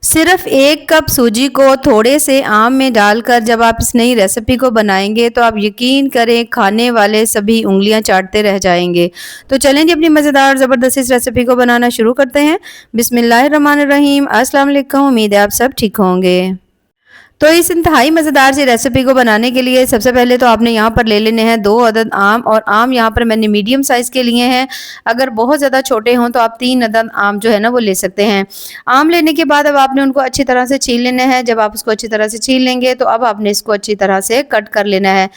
सिर्फ 1 कप सूजी को थोड़े से आम में डालकर जब आप इस नई रेसिपी को बनाएंगे तो आप यकीन करें खाने वाले सभी उंगलियां चाटते रह जाएंगे। तो चलें जी अपनी मज़ेदार और ज़बरदस्त इस रेसिपी को बनाना शुरू करते हैं। बिस्मिल्लाहिर्रहमानिर्रहीम। अस्सलाम वालेकुम। उम्मीद है आप सब ठीक होंगे। तो इस इंतहाई मज़ेदार सी रेसिपी को बनाने के लिए सबसे पहले तो आपने यहाँ पर ले लेने हैं 2 अदद आम, और आम यहाँ पर मैंने मीडियम साइज़ के लिए हैं। अगर बहुत ज़्यादा छोटे हों तो आप 3 अदद आम जो है ना वो ले सकते हैं। आम लेने के बाद अब आपने उनको अच्छी तरह से छील लेना है। जब आप उसको अच्छी तरह से छील लेंगे तो अब आपने इसको अच्छी तरह से कट कर लेना है।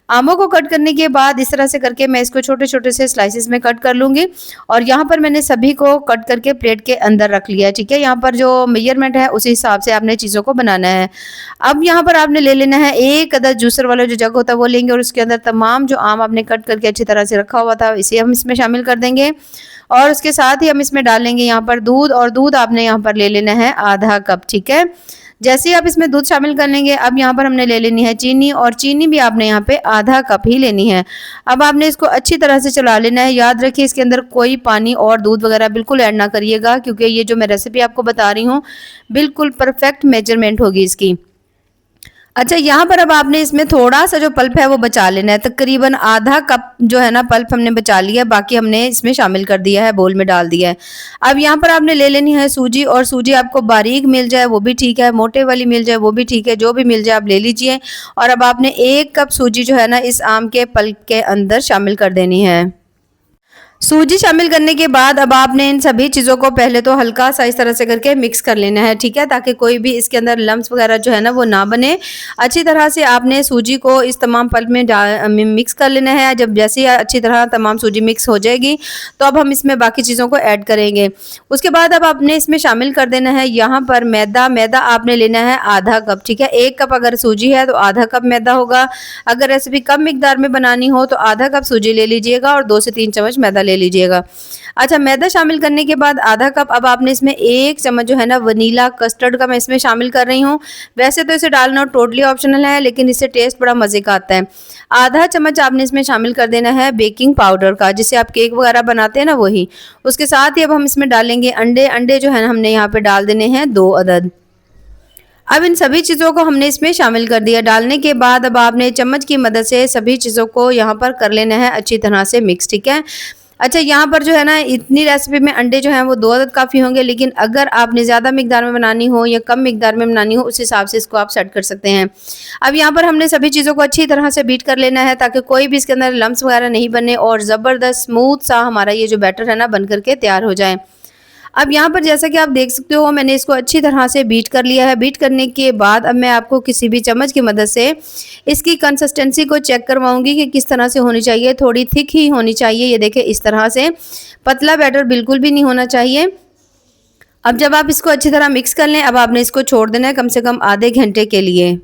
आमों को कट करने के बाद इस तरह से करके मैं इसको छोटे-छोटे से स्लाइसेस में कट कर लूँगी, और यहाँ पर मैंने सभी को कट करके प्लेट के अंदर रख लिया है, ठीक है। यहाँ पर जो मेजरमेंट है उसी हिसाब से आपने चीज़ों को बनाना है। अब यहाँ पर आपने ले लेना है 1 अदद जूसर वाला जो जग होता है वो लेंगे, और उसके अंदर तमाम जो आम आपने कट करके अच्छी तरह से रखा हुआ था इसे हम इसमें शामिल कर देंगे, और उसके साथ ही हम इसमें डालेंगे यहाँ पर दूध, और दूध आपने यहाँ पर ले लेना है आधा कप, ठीक है। जैसे ही आप इसमें दूध शामिल कर लेंगे अब यहाँ पर हमने ले लेनी है चीनी, और चीनी भी आपने यहाँ पे आधा कप ही लेनी है। अब आपने इसको अच्छी तरह से चला लेना है। याद रखिए इसके अंदर कोई पानी और दूध वगैरह बिल्कुल ऐड ना करिएगा, क्योंकि ये जो मैं रेसिपी आपको बता रही हूँ बिल्कुल परफेक्ट मेजरमेंट होगी इसकी। अच्छा, यहाँ पर अब आपने इसमें थोड़ा-सा जो पल्प है वो बचा लेना है। तकरीबन आधा कप जो है ना पल्प हमने बचा लिया है, बाकी हमने इसमें शामिल कर दिया है, बोल में डाल दिया है। अब यहाँ पर आपने ले लेनी है सूजी, और सूजी आपको बारीक मिल जाए वो भी ठीक है, मोटे वाली मिल जाए वो भी ठीक है, जो भी मिल जाए आप ले लीजिए। और अब आपने 1 कप सूजी जो है ना इस आम के पल्प के अंदर शामिल कर देनी है। सूजी शामिल करने के बाद अब आपने इन सभी चीज़ों को पहले तो हल्का सा इस तरह से करके मिक्स कर लेना है, ठीक है, ताकि कोई भी इसके अंदर लम्स वगैरह जो है ना वो ना बने। अच्छी तरह से आपने सूजी को इस तमाम पल्प में मिक्स कर लेना है। जब जैसे ही अच्छी तरह तमाम सूजी मिक्स हो जाएगी तो अब हम इसमें बाकी चीज़ों को ऐड करेंगे। उसके बाद अब आपने इसमें शामिल कर देना है यहाँ पर मैदा। मैदा आपने लेना है आधा कप, ठीक है। 1 कप अगर सूजी है तो आधा कप मैदा होगा। अगर रेसिपी कम मिकदार में बनानी हो तो आधा कप सूजी ले लीजिएगा और 2 से 3 चम्मच मैदा ले लीजिएगा। अच्छा, मैदा शामिल करने के बाद आधा कप अब आपने इसमें 1 चम्मच जो है ना वनीला कस्टर्ड का मैं इसमें शामिल कर रही हूँ। वैसे तो इसे डालना टोटली ऑप्शनल है, लेकिन इससे टेस्ट बड़ा मज़े का आता है। आधा चम्मच आपने इसमें शामिल कर देना है बेकिंग पाउडर का, जिससे आप केक वगैरह बनाते हैं ना वही। उसके साथ ही अब हम इसमें डालेंगे अंडे। अंडे जो है ना हमने यहाँ पे डाल देने हैं 2 अदद। अब इन सभी चीज़ों को हमने इसमें शामिल कर दिया। डालने के बाद अब आपने चम्मच की मदद से सभी चीज़ों को यहाँ पर कर लेना है अच्छी तरह से मिक्स, ठीक है। अच्छा, यहाँ पर जो है ना इतनी रेसिपी में अंडे जो हैं वो 2 अदद काफ़ी होंगे, लेकिन अगर आपने ज़्यादा मिकदार में बनानी हो या कम मिकदार में बनानी हो उस हिसाब से इसको आप सेट कर सकते हैं। अब यहाँ पर हमने सभी चीज़ों को अच्छी तरह से बीट कर लेना है, ताकि कोई भी इसके अंदर लम्स वगैरह नहीं बने, और ज़बरदस्त स्मूथ सा हमारा ये जो बैटर है ना बन करके तैयार हो जाए। अब यहाँ पर जैसा कि आप देख सकते हो मैंने इसको अच्छी तरह से बीट कर लिया है। बीट करने के बाद अब मैं आपको किसी भी चम्मच की मदद से इसकी कंसिस्टेंसी को चेक करवाऊंगी कि किस तरह से होनी चाहिए। थोड़ी थिक ही होनी चाहिए, ये देखें इस तरह से, पतला बैटर बिल्कुल भी नहीं होना चाहिए। अब जब आप इसको अच्छी तरह मिक्स कर लें अब आपने इसको छोड़ देना है कम से कम आधे घंटे के लिए।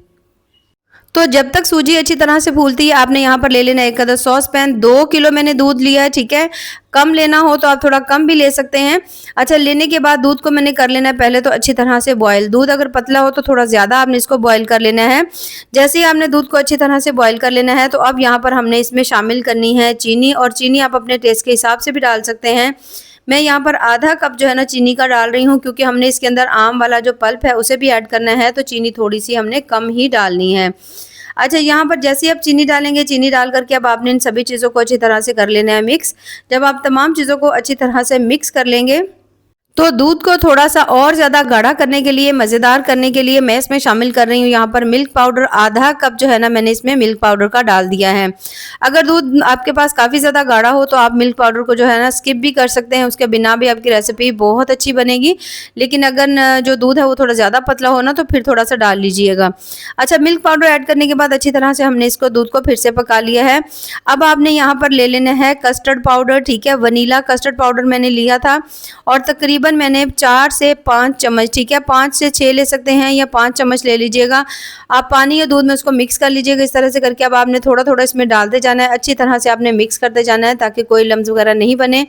तो जब तक सूजी अच्छी तरह से फूलती है आपने यहाँ पर ले लेना है 1 अदद सॉस पैन। 2 किलो मैंने दूध लिया है, ठीक है। कम लेना हो तो आप थोड़ा कम भी ले सकते हैं। अच्छा, लेने के बाद दूध को मैंने कर लेना है पहले तो अच्छी तरह से बॉयल। दूध अगर पतला हो तो थोड़ा ज़्यादा आपने इसको बॉयल कर लेना है। जैसे ही आपने दूध को अच्छी तरह से बॉयल कर लेना है तो अब यहाँ पर हमने इसमें शामिल करनी है चीनी, और चीनी आप अपने टेस्ट के हिसाब से भी डाल सकते हैं। मैं यहाँ पर आधा कप जो है ना चीनी का डाल रही हूँ, क्योंकि हमने इसके अंदर आम वाला जो पल्प है उसे भी ऐड करना है, तो चीनी थोड़ी सी हमने कम ही डालनी है। अच्छा, यहाँ पर जैसे ही आप चीनी डालेंगे, चीनी डाल करके अब आपने इन सभी चीज़ों को अच्छी तरह से कर लेना है मिक्स। जब आप तमाम चीज़ों को अच्छी तरह से मिक्स कर लेंगे तो दूध को थोड़ा सा और ज़्यादा गाढ़ा करने के लिए, मज़ेदार करने के लिए मैं इसमें शामिल कर रही हूँ यहाँ पर मिल्क पाउडर। आधा कप जो है ना मैंने इसमें मिल्क पाउडर का डाल दिया है। अगर दूध आपके पास काफ़ी ज़्यादा गाढ़ा हो तो आप मिल्क पाउडर को जो है ना स्किप भी कर सकते हैं, उसके बिना भी आपकी रेसिपी बहुत अच्छी बनेगी। लेकिन अगर जो दूध है वो थोड़ा ज़्यादा पतला हो ना तो फिर थोड़ा सा डाल लीजिएगा। अच्छा, मिल्क पाउडर ऐड करने के बाद अच्छी तरह से हमने इसको दूध को फिर से पका लिया है। अब आपने यहाँ पर ले लेना है कस्टर्ड पाउडर, ठीक है। वनीला कस्टर्ड पाउडर मैंने लिया था, और तकरीबन मैंने 4 से 5 चम्मच, ठीक है, 5 से 6 ले सकते हैं या 5 चम्मच ले लीजिएगा। आप पानी या दूध में उसको मिक्स कर लीजिएगा इस तरह से करके। अब आपने थोड़ा थोड़ा इसमें डालते जाना है, अच्छी तरह से आपने मिक्स करते जाना है ताकि कोई लम्स वगैरह नहीं बने,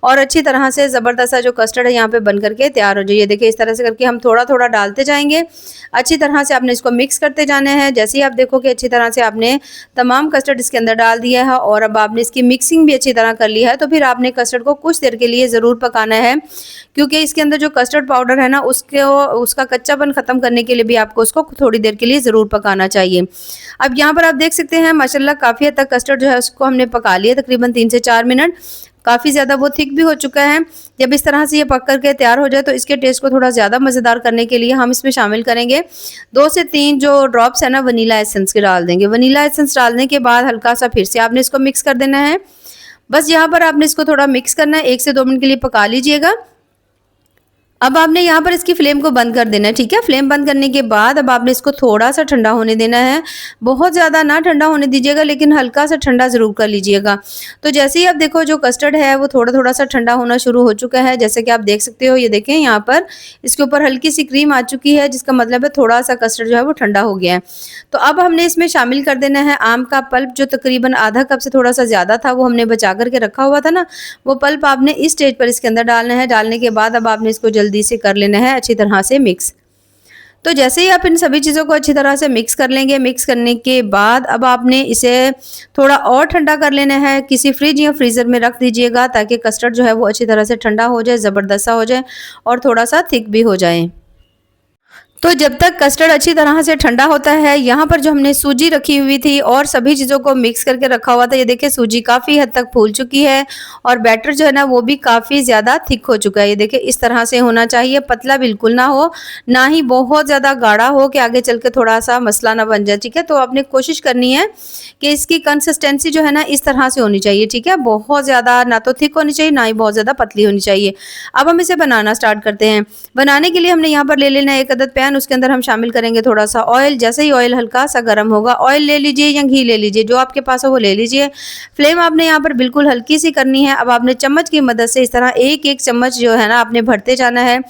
और अच्छी तरह से ज़बरदस्त सा जो कस्टर्ड है यहाँ पे बन करके तैयार हो जाए। देखिए इस तरह से करके हम थोड़ा थोड़ा डालते जाएंगे, अच्छी तरह से आपने इसको मिक्स करते जाना है। जैसे ही आप देखो कि अच्छी तरह से आपने तमाम कस्टर्ड इसके अंदर डाल दिया है और अब आपने इसकी मिक्सिंग भी अच्छी तरह कर ली है, तो फिर आपने कस्टर्ड को कुछ देर के लिए ज़रूर पकाना है, क्योंकि इसके अंदर जो कस्टर्ड पाउडर है ना उसका कच्चापन ख़त्म करने के लिए भी आपको उसको थोड़ी देर के लिए ज़रूर पकाना चाहिए। अब यहाँ पर आप देख सकते हैं माशाल्लाह काफ़ी हद तक कस्टर्ड जो है उसको हमने पका लिया तकरीबन 3 से 4 मिनट। काफ़ी ज़्यादा वो थिक भी हो चुका है। जब इस तरह से ये पक करके तैयार हो जाए तो इसके टेस्ट को थोड़ा ज़्यादा मज़ेदार करने के लिए हम इसमें शामिल करेंगे 2 से 3 जो ड्रॉप्स है ना वनीला एसेंस के डाल देंगे। वनीला एसेंस डालने के बाद हल्का सा फिर से आपने इसको मिक्स कर देना है। बस यहाँ पर आपने इसको थोड़ा मिक्स करना है, 1 से 2 मिनट के लिए पका लीजिएगा। अब आपने यहाँ पर इसकी फ्लेम को बंद कर देना है, ठीक है। फ्लेम बंद करने के बाद अब आपने इसको थोड़ा सा ठंडा होने देना है। बहुत ज़्यादा ना ठंडा होने दीजिएगा लेकिन हल्का सा ठंडा ज़रूर कर लीजिएगा। तो जैसे ही आप देखो जो कस्टर्ड है वो थोड़ा-थोड़ा सा ठंडा होना शुरू हो चुका है, जैसे कि आप देख सकते हो। ये देखें यहाँ पर इसके ऊपर हल्की सी क्रीम आ चुकी है, जिसका मतलब है थोड़ा सा कस्टर्ड जो है वो ठंडा हो गया है। तो अब हमने इसमें शामिल कर देना है आम का पल्प, जो तकरीबन आधा कप से थोड़ा सा ज़्यादा था, वो हमने बचा करके रखा हुआ था ना, वो पल्प आपने इस स्टेज पर इसके अंदर डालना है। डालने के बाद अब आपने इसको जल्दी से कर लेना है अच्छी तरह से मिक्स। तो जैसे ही आप इन सभी चीज़ों को अच्छी तरह से मिक्स कर लेंगे, मिक्स करने के बाद अब आपने इसे थोड़ा और ठंडा कर लेना है। किसी फ्रिज या फ्रीज़र में रख दीजिएगा ताकि कस्टर्ड जो है वो अच्छी तरह से ठंडा हो जाए, ज़बरदस्त सा हो जाए और थोड़ा सा थिक भी हो जाए। तो जब तक कस्टर्ड अच्छी तरह से ठंडा होता है, यहाँ पर जो हमने सूजी रखी हुई थी और सभी चीज़ों को मिक्स करके रखा हुआ था, ये देखिए सूजी काफ़ी हद तक फूल चुकी है और बैटर जो है ना वो भी काफ़ी ज़्यादा थिक हो चुका है। ये देखिए इस तरह से होना चाहिए, पतला बिल्कुल ना हो, ना ही बहुत ज़्यादा गाढ़ा हो कि आगे चल के थोड़ा सा मसला ना बन जाए, ठीक है। तो आपने कोशिश करनी है कि इसकी कंसिस्टेंसी जो है ना इस तरह से होनी चाहिए, ठीक है। बहुत ज़्यादा ना तो थिक होनी चाहिए, ना ही बहुत ज़्यादा पतली होनी चाहिए। अब हम इसे बनाना स्टार्ट करते हैं। बनाने के लिए हमने यहाँ पर ले लेना है 1 अदद पैन, उसके अंदर हम शामिल करेंगे थोड़ा सा ऑयल। जैसे ही ऑयल हल्का सा गर्म होगा, ऑयल ले लीजिए या घी ले लीजिए, जो आपके पास हो वो ले लीजिए। फ्लेम आपने यहाँ पर बिल्कुल हल्की सी करनी है। अब आपने चम्मच की मदद से इस तरह एक-एक चम्मच जो है ना आपने भरते जाना है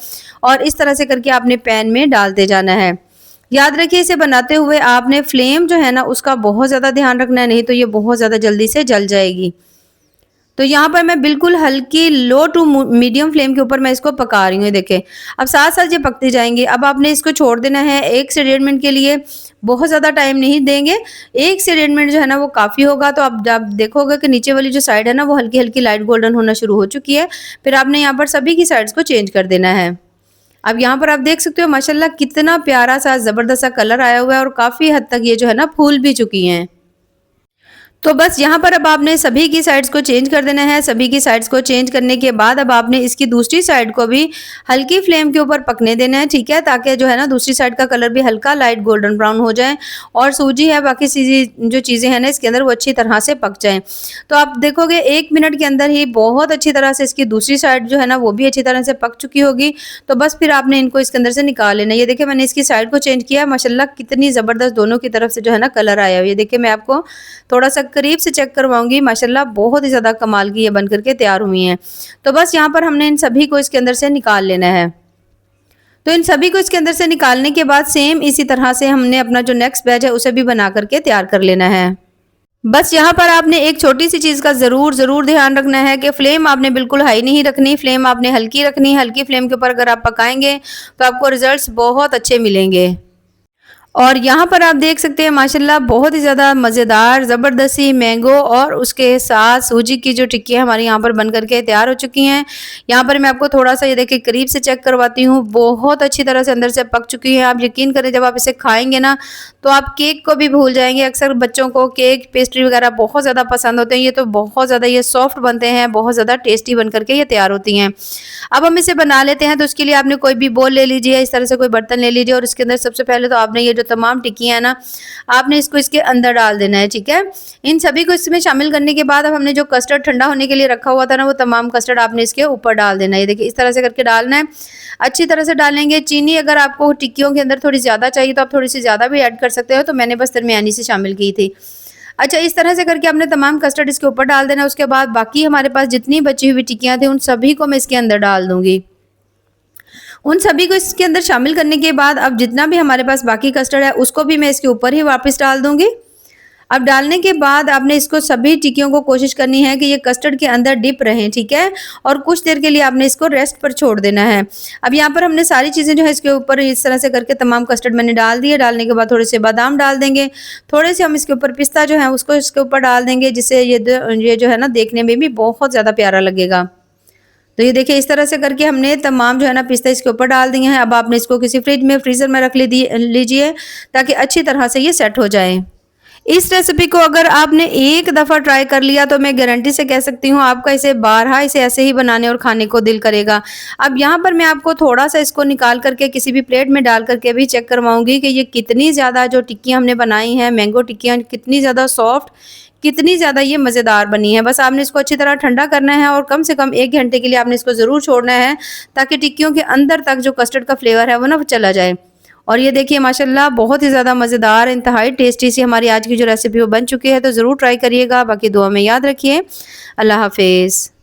और इस तरह से करके आपने पैन में डालते जाना है। याद रखिए इसे बनाते हुए आपने फ्लेम जो है ना उसका बहुत ज़्यादा ध्यान रखना है, नहीं तो ये बहुत ज़्यादा जल्दी से जल जाएगी। तो यहाँ पर मैं बिल्कुल हल्की लो टू मीडियम फ्लेम के ऊपर मैं इसको पका रही हूँ, देखें। अब साथ-साथ ये पकती जाएँगी। अब आपने इसको छोड़ देना है 1 से 1.5 मिनट के लिए, बहुत ज़्यादा टाइम नहीं देंगे। 1 से 1.5 मिनट जो है ना वो काफ़ी होगा। तो अब जब देखोगे कि नीचे वाली जो साइड है ना वो हल्की-हल्की लाइट गोल्डन होना शुरू हो चुकी है, फिर आपने यहाँ पर सभी की साइड्स को चेंज कर देना है। अब यहाँ पर आप देख सकते हो माशाल्लाह कितना प्यारा सा ज़बरदस्त सा कलर आया हुआ है और काफ़ी हद तक ये जो है ना फूल भी चुकी हैं। तो बस यहाँ पर अब आपने सभी की साइड्स को चेंज कर देना है। सभी की साइड्स को चेंज करने के बाद अब आपने इसकी दूसरी साइड को भी हल्की फ्लेम के ऊपर पकने देना है, ठीक है, ताकि जो है ना दूसरी साइड का कलर भी हल्का लाइट गोल्डन ब्राउन हो जाए और सूजी है बाकी जो चीज़ें हैं ना इसके अंदर वो अच्छी तरह से पक जाएँ। तो आप देखोगे 1 मिनट के अंदर ही बहुत अच्छी तरह से इसकी दूसरी साइड जो है ना वो भी अच्छी तरह से पक चुकी होगी। तो बस फिर आपने इनको इसके अंदर से निकाल लेना है। ये देखिए मैंने इसकी साइड को चेंज किया, माशाल्लाह कितनी ज़बरदस्त दोनों की तरफ से जो है ना कलर आया हुआ है। ये देखिए मैं आपको थोड़ा सा करीब से चेक करवाऊंगी, माशाल्लाह बहुत ही ज़्यादा कमाल की ये बन करके तैयार हुई हैं। तो बस यहाँ पर हमने इन सभी को इसके अंदर से निकाल लेना है। तो इन सभी को इसके अंदर से निकालने के बाद सेम इसी तरह से हमने अपना जो नेक्स्ट बैच है उसे भी बना करके तैयार कर लेना है। बस यहाँ पर आपने एक छोटी सी चीज़ का ज़रूर ध्यान रखना है कि फ्लेम आपने बिल्कुल हाई नहीं रखनी, फ्लेम आपने हल्की रखनी। हल्की फ्लेम के ऊपर अगर आप पकाएंगे तो आपको रिजल्ट्स बहुत अच्छे मिलेंगे। और यहाँ पर आप देख सकते हैं माशाल्लाह बहुत ही ज़्यादा मज़ेदार ज़बरदस्ती मैंगो और उसके साथ सूजी की जो टिक्कियाँ हमारी यहाँ पर बन करके तैयार हो चुकी हैं। यहाँ पर मैं आपको थोड़ा सा ये देखिए करीब से चेक करवाती हूँ, बहुत अच्छी तरह से अंदर से पक चुकी है। आप यकीन करें जब आप इसे खाएंगे ना तो आप केक को भी भूल जाएंगे। अक्सर बच्चों को केक पेस्ट्री वगैरह बहुत ज़्यादा पसंद होते हैं, ये तो बहुत ज़्यादा ये सॉफ्ट बनते हैं, बहुत ज़्यादा टेस्टी बन करके ये तैयार होती हैं। अब हम इसे बना लेते हैं। तो उसके लिए आपने कोई भी बोल ले लीजिए, इस तरह से कोई बर्तन ले लीजिए और इसके अंदर सबसे पहले तो आपने ये जो तमाम टिक्कियाँ हैं ना आपने इसको इसके अंदर डाल देना है, ठीक है। इन सभी को इसमें शामिल करने के बाद अब हमने जो कस्टर्ड ठंडा होने के लिए रखा हुआ था ना वो तमाम कस्टर्ड आपने इसके ऊपर डाल देना है। ये देखिए इस तरह से करके डालना है, अच्छी तरह से डालेंगे। चीनी अगर आपको टिक्कियों के अंदर थोड़ी ज़्यादा चाहिए तो आप थोड़ी सी ज़्यादा भी ऐड कर सकते हो, तो मैंने बस दरमियानी से शामिल की थी। अच्छा, इस तरह से करके आपने तमाम कस्टर्ड इसके ऊपर डाल देना। उसके बाद बाकी हमारे पास जितनी बची हुई टिक्कियाँ थी उन सभी को मैं इसके अंदर डाल दूंगी। उन सभी को इसके अंदर शामिल करने के बाद अब जितना भी हमारे पास बाकी कस्टर्ड है उसको भी मैं इसके ऊपर ही वापस डाल दूंगी। अब डालने के बाद आपने इसको सभी टिक्कियों को कोशिश करनी है कि ये कस्टर्ड के अंदर डिप रहें, ठीक है, और कुछ देर के लिए आपने इसको रेस्ट पर छोड़ देना है। अब यहाँ पर हमने सारी चीज़ें जो है इसके ऊपर इस तरह से करके तमाम कस्टर्ड मैंने डाल दिए। डालने के बाद थोड़े से बादाम डाल देंगे, थोड़े से हम इसके ऊपर पिस्ता जो है उसको इसके ऊपर डाल देंगे, जिससे ये जो है ना देखने में भी बहुत ज़्यादा प्यारा लगेगा। तो ये देखिए इस तरह से करके हमने तमाम जो है ना पिस्ता इसके ऊपर डाल दिए हैं। अब आपने इसको किसी फ्रिज में फ्रीज़र में रख लीजिए ताकि अच्छी तरह से ये सेट हो जाए। इस रेसिपी को अगर आपने एक दफ़ा ट्राई कर लिया तो मैं गारंटी से कह सकती हूँ आपका इसे बारहा इसे ऐसे ही बनाने और खाने को दिल करेगा। अब यहाँ पर मैं आपको थोड़ा-सा इसको निकाल कर के किसी भी प्लेट में डाल कर के भी चेक करवाऊँगी कि ये कितनी ज़्यादा जो टिक्कियाँ हमने बनाई हैं, मैंगो टिक्कियाँ कितनी ज़्यादा सॉफ्ट, कितनी ज़्यादा ये मज़ेदार बनी है। बस आपने इसको अच्छी तरह ठंडा करना है और कम से कम 1 घंटे के लिए आपने इसको ज़रूर छोड़ना है ताकि टिक्कियों के अंदर तक जो कस्टर्ड का फ्लेवर है वो ना वो चला जाए। और ये देखिए माशाल्लाह बहुत ही ज़्यादा मज़ेदार, इंतहाई टेस्टी सी हमारी आज की जो रेसिपी वो बन चुकी है, तो ज़रूर ट्राई करिएगा। बाकी दुआ में याद रखिए। अल्लाह हाफ़िज़।